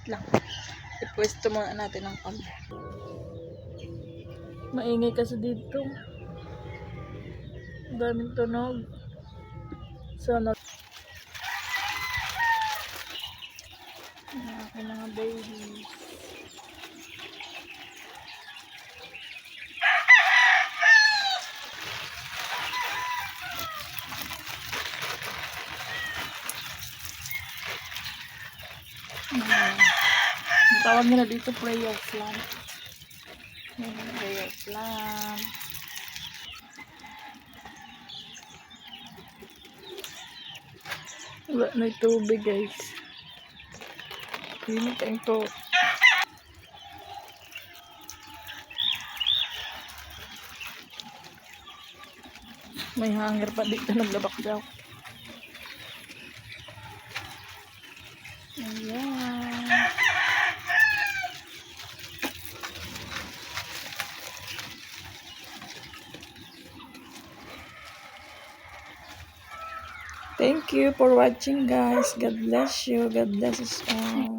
Wait lang. Ipwesto muna natin ang camera. Maingay kasi dito. Daming tunog. Sana ang aking mga babies. Tawag nila dito prayer plant. Prayer plant. Wala na yung tubig guys. Hindi tayong to. May hanger pa dito, naglabak daw. Ayan. Thank you for watching guys. God bless you. God bless us all.